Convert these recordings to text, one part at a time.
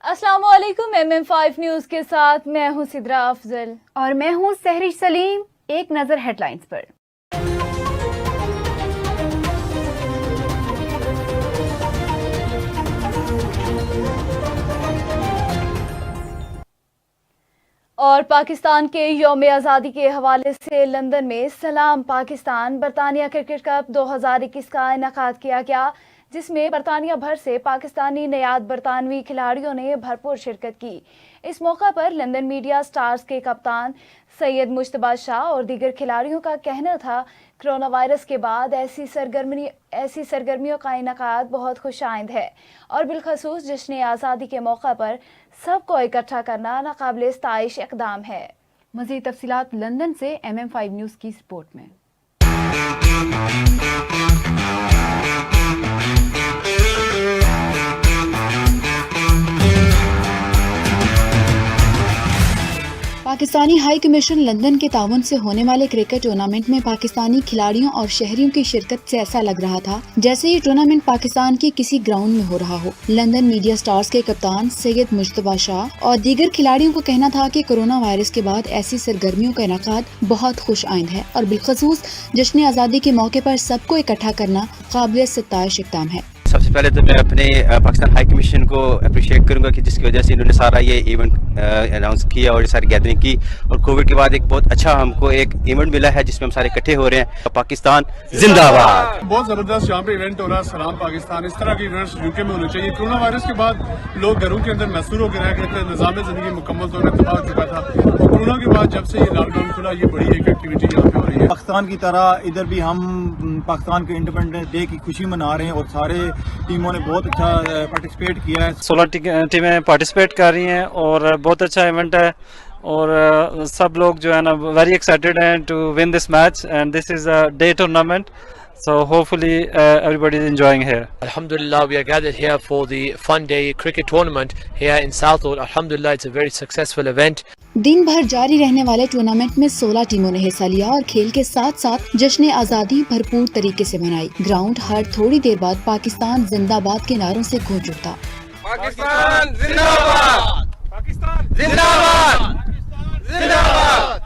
अस्सलामुअलैकुम। MM5 news के साथ मैं हूं सिद्रा अफजल और मैं हूं सहरिश सलीम। एक नजर हेडलाइंस पर। और पाकिस्तान के यौम आज़ादी के हवाले से लंदन में सलाम पाकिस्तान बरतानिया क्रिकेट कप 2021 का इनेकाद किया गया, जिसमें बरतानिया भर से पाकिस्तानी नयाद बरतानवी खिलाड़ियों ने भरपूर शिरकत की। इस मौका पर लंदन मीडिया स्टार्स के कप्तान सैयद मुश्तबा शाह और दीगर खिलाड़ियों का कहना था, कोरोना वायरस के बाद ऐसी सरगर्मियों का इनेकाद बहुत खुशाइंद है और बिलखसूस जश्न आज़ादी के मौका पर सबको इकट्ठा करना नाकाबिले इस्ताइश इक़दाम है। मज़ीद तफसीलात लंदन से MM5 न्यूज़ की रिपोर्ट में। पाकिस्तानी हाई कमीशन लंदन के ताउन से होने वाले क्रिकेट टूर्नामेंट में पाकिस्तानी खिलाड़ियों और शहरियों की शिरकत से ऐसा लग रहा था जैसे ये टूर्नामेंट पाकिस्तान के किसी ग्राउंड में हो रहा हो। लंदन मीडिया स्टार्स के कप्तान सैयद मुश्तबा शाह और दीगर खिलाड़ियों को कहना था कि कोरोना वायरस के बाद ऐसी सरगर्मियों का इनेकाद बहुत खुश आइंद है और बिलखसूस जश्न आज़ादी के मौके पर सबको इकट्ठा करना काबिल सत्ताइश इक़दाम है। सबसे पहले तो मैं अपने पाकिस्तान हाई कमीशन को अप्रिशिएट करूंगा कि जिसकी वजह से इन्होंने सारा ये इवेंट अनाउंस किया और ये सारी गैदरिंग की और कोविड के बाद एक बहुत अच्छा हमको एक इवेंट मिला है जिसमें हम सारे इकट्ठे हो रहे हैं। पाकिस्तान जिंदाबाद। बहुत जबरदस्त यहाँ पे इवेंट हो रहा है, सलाम पाकिस्तान। इस तरह के इवेंट्स यूके में होने चाहिए। कोरोना वायरस के बाद लोग घरों के अंदर महसूर होकर रह गए थे, निज़ाम जिंदगी मुकम्मल तौर पर तबाह हो चुका था और कोरोना के बाद जब से ये लॉकडाउन खुला, ये बड़ी एक एक्टिविटी यहाँ पे हो रही है। पाकिस्तान की तरह इधर भी हम पाकिस्तान के इंडिपेंडेंस डे की खुशी मना रहे हैं और सारे टीमों ने बहुत अच्छा पार्टिसिपेट किया है। 16 टीमें पार्टिसिपेट कर रही हैं और बहुत अच्छा इवेंट है और सब लोग जो है ना वेरी एक्साइटेड हैं to win this match and this is a day tournament, so hopefully everybody is enjoying here. Alhamdulillah, we are gathered here for the fun day cricket tournament here in Southall. Alhamdulillah, it's a very successful event. दिन भर जारी रहने वाले tournament में 16 टीमों ने हिस्सा लिया और खेल के साथ साथ जश्न आज़ादी भरपूर तरीके से मनाई। ग्राउंड हर थोड़ी देर बाद पाकिस्तान जिंदाबाद के नारों से गूंज उठा। पाकिस्तान जिंदाबाद, पाकिस्तान जिंदाबाद, जिंदाबाद,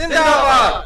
जिंदाबाद।